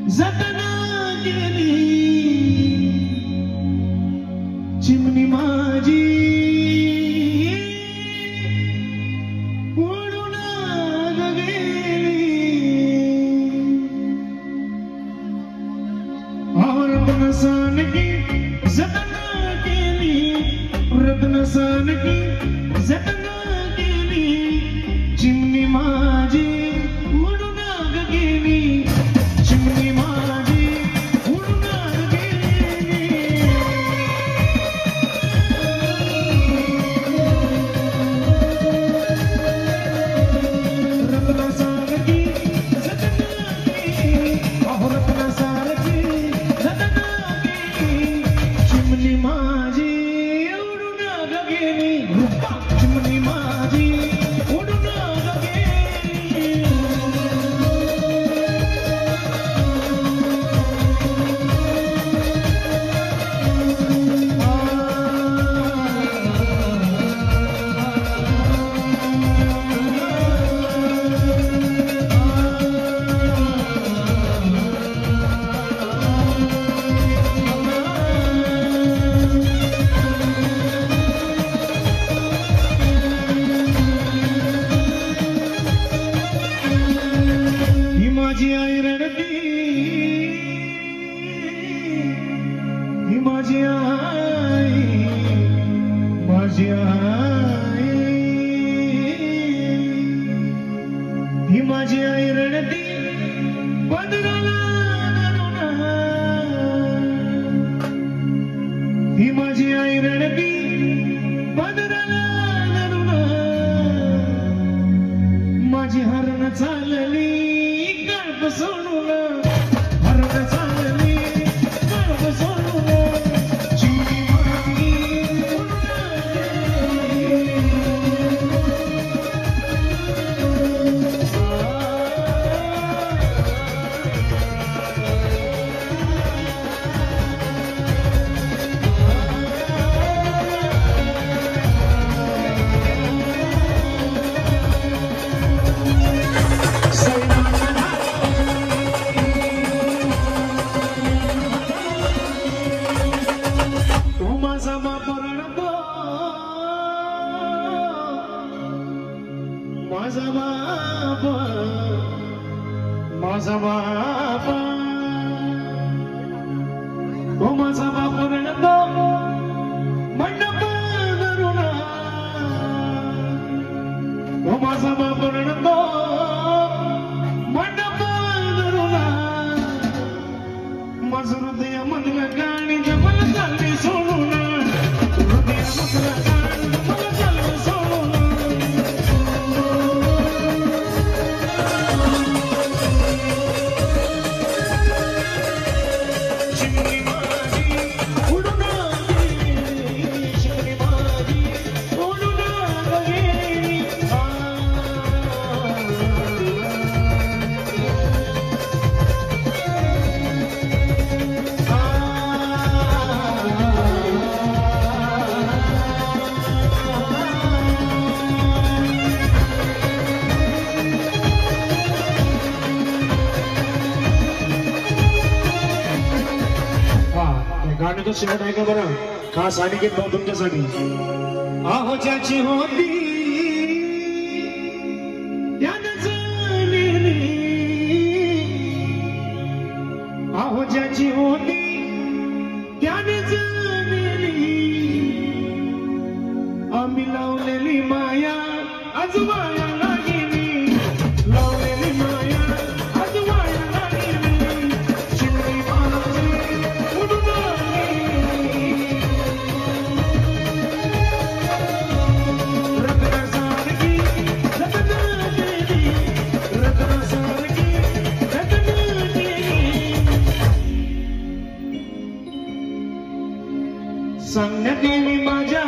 जतना गेली चिमणी माझी उडून गेली रत्न सन की जतना केली रत्न सन की जतना केली चिमणी माझी उडून गेली चिमणी माझी उडून गेली रत्न सारखी जतना केली रत्न सारखी जतना केली चिमणी माझी उडून गेली चिमणी माझी उडून गेली माझी आई रडती ही माझी आई माझी आई ही माझी आई रडती पदराला ही माझी आई रडती पदराला माझी हरण चालली सोडून हरण चालली गर्भ सोडून चिमणी माझी माझा बाप माझा बाप ओ माझा बाप रडतो मंडप धरून ओ माझा बाप रडतो मंडप धरून माझं हृदय मधलं गाणी मला चालली सोडून हृदय मधलं गाणी मला चालली सोडून गाणं तो शिकत आहे का बरं खास आणि की भाऊ तुमच्यासाठी आहो ज्याची होती त्यानंच नेली आहो ज्याची होती त्यानेच नेली आम्ही लावलेली माया आज माया लागली लावलेली माया आज माया लागली चिमणी माझी उडून सांगण्यात येईल माझ्या